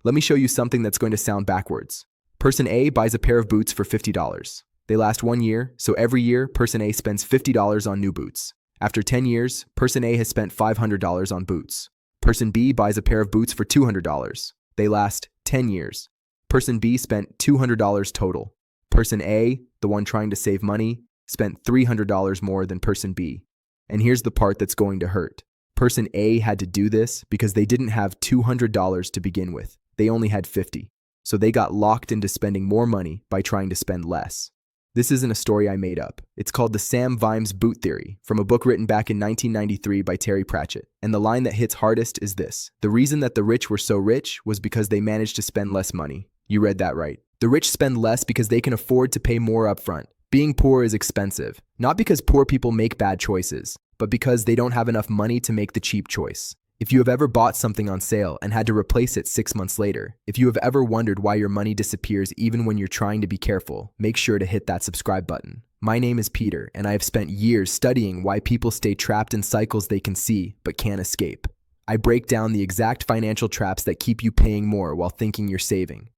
Let me show you something that's going to sound backwards. Person A buys a pair of boots for $50. They last 1 year, so every year, person A spends $50 on new boots. After 10 years, person A has spent $500 on boots. Person B buys a pair of boots for $200. They last 10 years. Person B spent $200 total. Person A, the one trying to save money, spent $300 more than person B. And here's the part that's going to hurt. Person A had to do this because they didn't have $200 to begin with. They only had $50. So they got locked into spending more money by trying to spend less. This isn't a story I made up. It's called the Sam Vimes Boots Theory, from a book written back in 1993 by Terry Pratchett. And the line that hits hardest is this: the reason that the rich were so rich was because they managed to spend less money. You read that right. The rich spend less because they can afford to pay more upfront. Being poor is expensive, not because poor people make bad choices, but because they don't have enough money to make the cheap choice. If you have ever bought something on sale and had to replace it 6 months later, if you have ever wondered why your money disappears even when you're trying to be careful, make sure to hit that subscribe button. My name is Peter, and I have spent years studying why people stay trapped in cycles they can see but can't escape. I break down the exact financial traps that keep you paying more while thinking you're saving.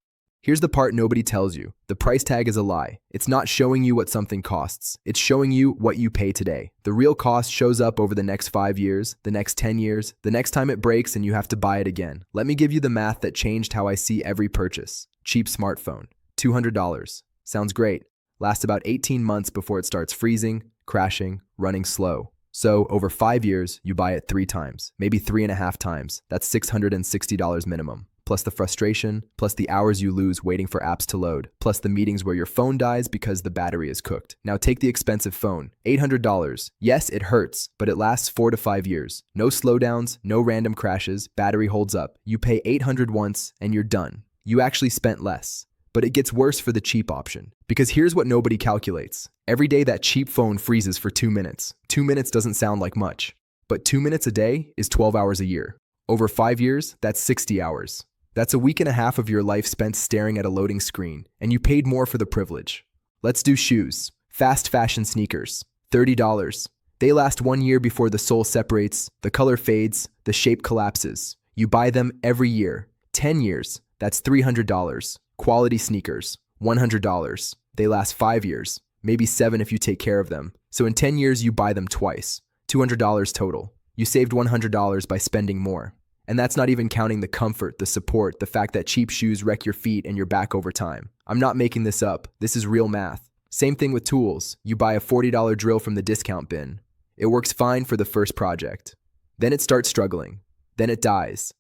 Here's the part nobody tells you. The price tag is a lie. It's not showing you what something costs. It's showing you what you pay today. The real cost shows up over the next 5 years, the next 10 years, the next time it breaks and you have to buy it again. Let me give you the math that changed how I see every purchase. Cheap smartphone, $200. Sounds great. Lasts about 18 months before it starts freezing, crashing, running slow. So over 5 years, you buy it 3 times, maybe 3.5 times. That's $660 minimum. Plus the frustration, plus the hours you lose waiting for apps to load, plus the meetings where your phone dies because the battery is cooked. Now take the expensive phone, $800. Yes, it hurts, but it lasts 4 to 5 years. No slowdowns, no random crashes, battery holds up. You pay $800 once and you're done. You actually spent less. But it gets worse for the cheap option. Because here's what nobody calculates. Every day that cheap phone freezes for 2 minutes. 2 minutes doesn't sound like much. But 2 minutes a day is 12 hours a year. Over 5 years, that's 60 hours. That's a week and a half of your life spent staring at a loading screen, and you paid more for the privilege. Let's do shoes. Fast fashion sneakers. $30. They last 1 year before the sole separates, the color fades, the shape collapses. You buy them every year. 10 years. That's $300. Quality sneakers. $100. They last 5 years, maybe 7 if you take care of them. So in 10 years, you buy them twice. $200 total. You saved $100 by spending more. And that's not even counting the comfort, the support, the fact that cheap shoes wreck your feet and your back over time. I'm not making this up. This is real math. Same thing with tools. You buy a $40 drill from the discount bin. It works fine for the first project. Then it starts struggling. Then it dies.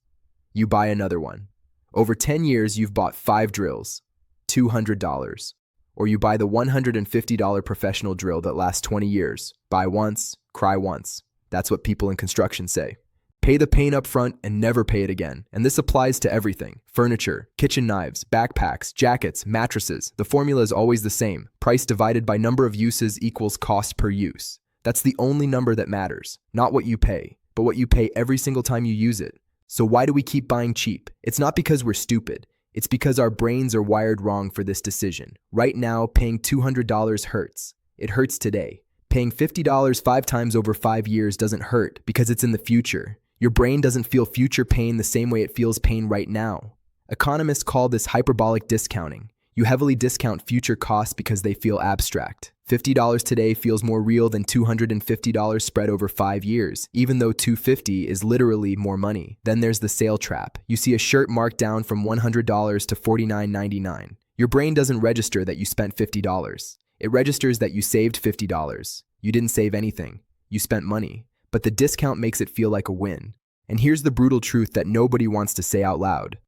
You buy another one. Over 10 years, you've bought 5 drills. $200. Or you buy the $150 professional drill that lasts 20 years. Buy once, cry once. That's what people in construction say. Pay the pain up front and never pay it again. And this applies to everything. Furniture, kitchen knives, backpacks, jackets, mattresses. The formula is always the same. Price divided by number of uses equals cost per use. That's the only number that matters. Not what you pay, but what you pay every single time you use it. So why do we keep buying cheap? It's not because we're stupid. It's because our brains are wired wrong for this decision. Right now, paying $200 hurts. It hurts today. Paying $50 5 times over 5 years doesn't hurt because it's in the future. Your brain doesn't feel future pain the same way it feels pain right now. Economists call this hyperbolic discounting. You heavily discount future costs because they feel abstract. $50 today feels more real than $250 spread over 5 years, even though $250 is literally more money. Then there's the sale trap. You see a shirt marked down from $100 to $49.99. Your brain doesn't register that you spent $50. It registers that you saved $50. You didn't save anything. You spent money. But the discount makes it feel like a win. And here's the brutal truth that nobody wants to say out loud.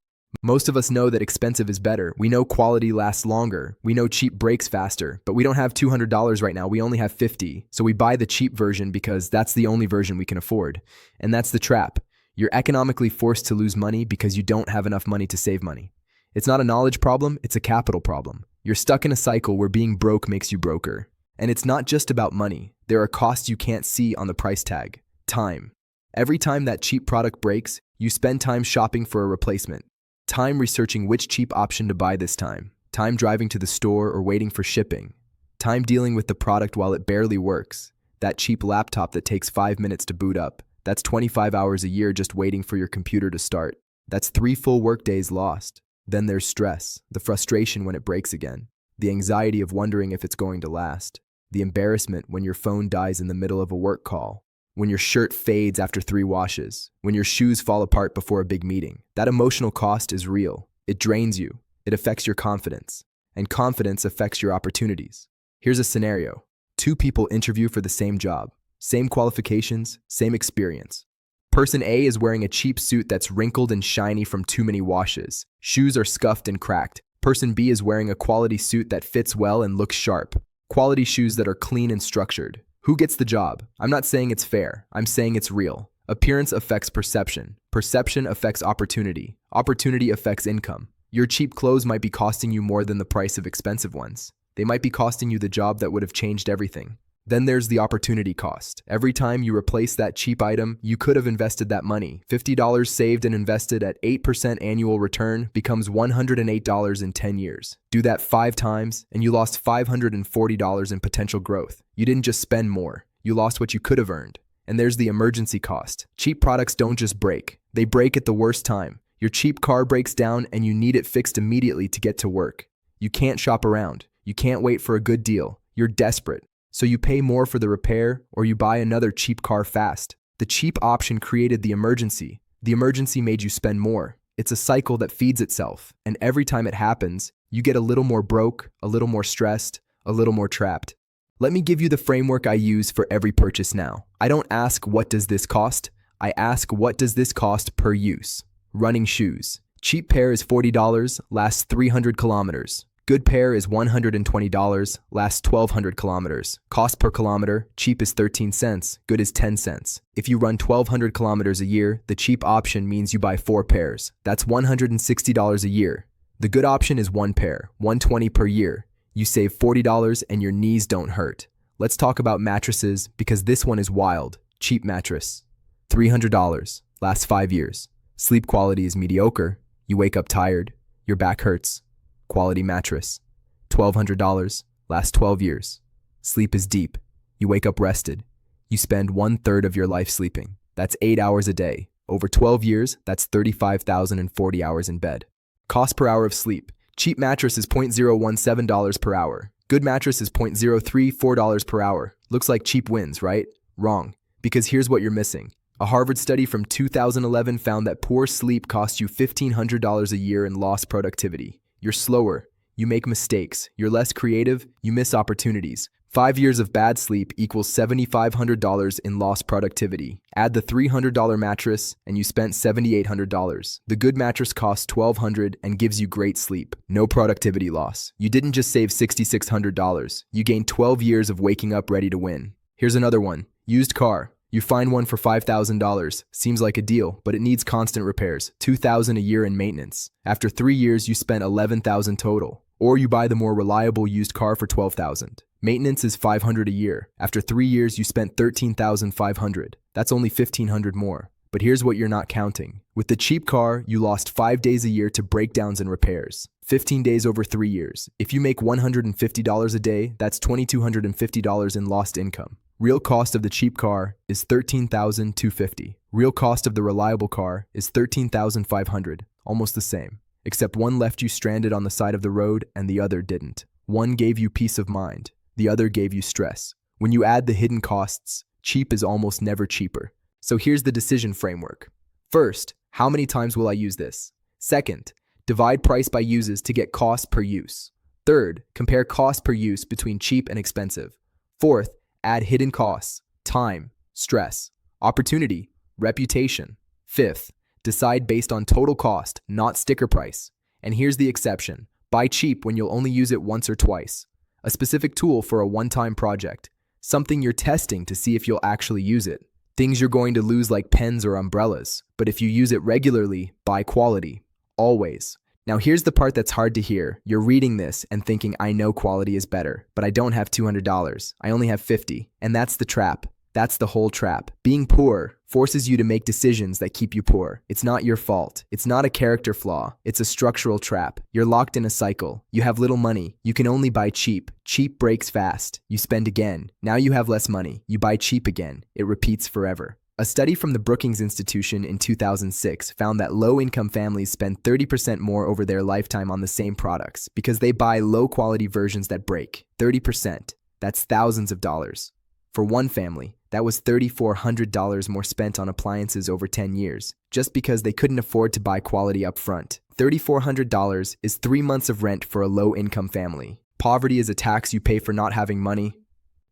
Most of us know that expensive is better. We know quality lasts longer. We know cheap breaks faster. But we don't have $200 right now. We only have $50. So we buy the cheap version because that's the only version we can afford. And that's the trap. You're economically forced to lose money because you don't have enough money to save money. It's not a knowledge problem, it's a capital problem. You're stuck in a cycle where being broke makes you broker. And it's not just about money. There are costs you can't see on the price tag. Time. Every time that cheap product breaks, you spend time shopping for a replacement. Time researching which cheap option to buy this time. Time driving to the store or waiting for shipping. Time dealing with the product while it barely works. That cheap laptop that takes 5 minutes to boot up. That's 25 hours a year just waiting for your computer to start. That's 3 full workdays lost. Then there's stress, the frustration when it breaks again, the anxiety of wondering if it's going to last, the embarrassment when your phone dies in the middle of a work call, when your shirt fades after 3 washes, when your shoes fall apart before a big meeting. That emotional cost is real. It drains you. It affects your confidence. And confidence affects your opportunities. Here's a scenario. 2 people interview for the same job, same qualifications, same experience. Person A is wearing a cheap suit that's wrinkled and shiny from too many washes. Shoes are scuffed and cracked. Person B is wearing a quality suit that fits well and looks sharp. Quality shoes that are clean and structured. Who gets the job? I'm not saying it's fair. I'm saying it's real. Appearance affects perception. Perception affects opportunity. Opportunity affects income. Your cheap clothes might be costing you more than the price of expensive ones. They might be costing you the job that would have changed everything. Then there's the opportunity cost. Every time you replace that cheap item, you could have invested that money. $50 saved and invested at 8% annual return becomes $108 in 10 years. Do that 5 times, and you lost $540 in potential growth. You didn't just spend more. You lost what you could have earned. And there's the emergency cost. Cheap products don't just break. They break at the worst time. Your cheap car breaks down, and you need it fixed immediately to get to work. You can't shop around. You can't wait for a good deal. You're desperate. So you pay more for the repair, or you buy another cheap car fast. The cheap option created the emergency. The emergency made you spend more. It's a cycle that feeds itself, and every time it happens, you get a little more broke, a little more stressed, a little more trapped. Let me give you the framework I use for every purchase now. I don't ask, what does this cost? I ask, what does this cost per use? Running shoes. Cheap pair is $40, lasts 300 kilometers. Good pair is $120, lasts 1,200 kilometers. Cost per kilometer, cheap is 13 cents, good is 10 cents. If you run 1,200 kilometers a year, the cheap option means you buy 4 pairs. That's $160 a year. The good option is 1 pair, $120 per year. You save $40 and your knees don't hurt. Let's talk about mattresses because this one is wild. Cheap mattress. $300, lasts 5 years. Sleep quality is mediocre. You wake up tired. Your back hurts. Quality mattress. $1,200, lasts 12 years. Sleep is deep. You wake up rested. You spend 1/3 of your life sleeping. That's 8 hours a day. Over 12 years, that's 35,040 hours in bed. Cost per hour of sleep. Cheap mattress is $0.017 per hour. Good mattress is $0.034 per hour. Looks like cheap wins, right? Wrong. Because here's what you're missing. A Harvard study from 2011 found that poor sleep costs you $1,500 a year in lost productivity. You're slower, you make mistakes, you're less creative, you miss opportunities. 5 years of bad sleep equals $7,500 in lost productivity. Add the $300 mattress and you spent $7,800. The good mattress costs $1,200 and gives you great sleep. No productivity loss. You didn't just save $6,600. You gained 12 years of waking up ready to win. Here's another one. Used car. You find one for $5,000. Seems like a deal, but it needs constant repairs. $2,000 a year in maintenance. After 3 years, you spent $11,000 total. Or you buy the more reliable used car for $12,000. Maintenance is $500 a year. After 3 years, you spent $13,500. That's only $1,500 more. But here's what you're not counting. With the cheap car, you lost 5 days a year to breakdowns and repairs. 15 days over 3 years. If you make $150 a day, that's $2,250 in lost income. Real cost of the cheap car is $13,250. Real cost of the reliable car is $13,500. Almost the same. Except one left you stranded on the side of the road and the other didn't. One gave you peace of mind. The other gave you stress. When you add the hidden costs, cheap is almost never cheaper. So here's the decision framework. First, how many times will I use this? Second, divide price by uses to get cost per use. Third, compare cost per use between cheap and expensive. Fourth, add hidden costs, time, stress, opportunity, reputation. Fifth, decide based on total cost, not sticker price. And here's the exception. Buy cheap when you'll only use it once or twice. A specific tool for a one-time project. Something you're testing to see if you'll actually use it. Things you're going to lose like pens or umbrellas. But if you use it regularly, buy quality. Always. Now here's the part that's hard to hear. You're reading this and thinking, I know quality is better, but I don't have $200. I only have $50. And that's the trap. That's the whole trap. Being poor forces you to make decisions that keep you poor. It's not your fault. It's not a character flaw. It's a structural trap. You're locked in a cycle. You have little money. You can only buy cheap. Cheap breaks fast. You spend again. Now you have less money. You buy cheap again. It repeats forever. A study from the Brookings Institution in 2006 found that low-income families spend 30% more over their lifetime on the same products because they buy low-quality versions that break. 30%. That's thousands of dollars. For one family, that was $3,400 more spent on appliances over 10 years, just because they couldn't afford to buy quality up front. $3,400 is 3 months of rent for a low-income family. Poverty is a tax you pay for not having money.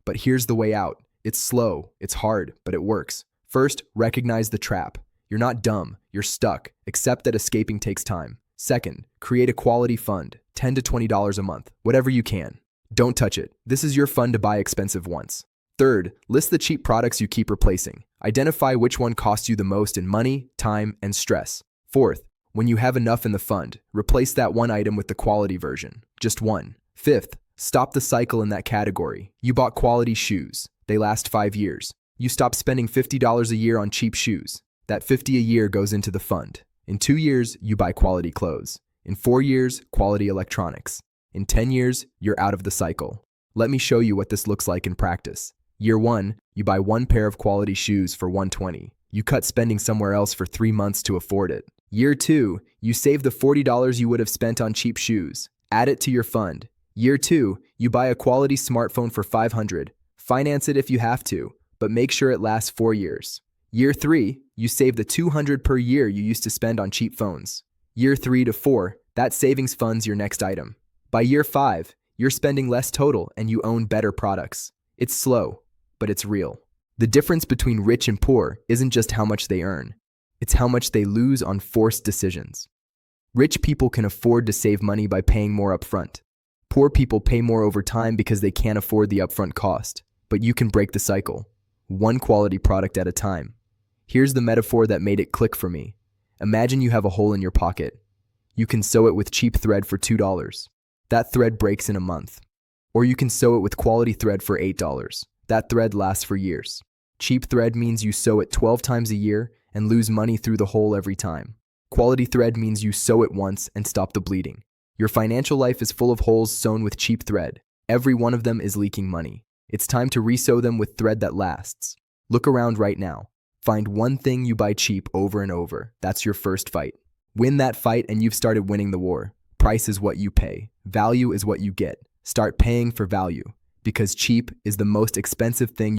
But here's the way out. It's slow, it's hard, but it works. First, recognize the trap. You're not dumb, you're stuck. Accept that escaping takes time. Second, create a quality fund, $10 to $20 a month, whatever you can. Don't touch it. This is your fund to buy expensive once. Third, list the cheap products you keep replacing. Identify which one costs you the most in money, time, and stress. Fourth, when you have enough in the fund, replace that one item with the quality version. Just one. Fifth, stop the cycle in that category. You bought quality shoes. They last 5 years. You stop spending $50 a year on cheap shoes. That $50 a year goes into the fund. In 2 years, you buy quality clothes. In 4 years, quality electronics. In 10 years, you're out of the cycle. Let me show you what this looks like in practice. Year 1, you buy 1 pair of quality shoes for $120. You cut spending somewhere else for 3 months to afford it. Year 2, you save the $40 you would have spent on cheap shoes. Add it to your fund. Year 2, you buy a quality smartphone for $500. Finance it if you have to, but make sure it lasts 4 years. Year 3, you save the $200 per year you used to spend on cheap phones. Year 3 to 4, that savings funds your next item. By year 5, you're spending less total and you own better products. It's slow, but it's real. The difference between rich and poor isn't just how much they earn. It's how much they lose on forced decisions. Rich people can afford to save money by paying more upfront. Poor people pay more over time because they can't afford the upfront cost. But you can break the cycle, one quality product at a time. Here's the metaphor that made it click for me. Imagine you have a hole in your pocket. You can sew it with cheap thread for $2. That thread breaks in a month. Or you can sew it with quality thread for $8. That thread lasts for years. Cheap thread means you sew it 12 times a year and lose money through the hole every time. Quality thread means you sew it once and stop the bleeding. Your financial life is full of holes sewn with cheap thread. Every one of them is leaking money. It's time to resew them with thread that lasts. Look around right now. Find one thing you buy cheap over and over. That's your first fight. Win that fight and you've started winning the war. Price is what you pay. Value is what you get. Start paying for value, because cheap is the most expensive thing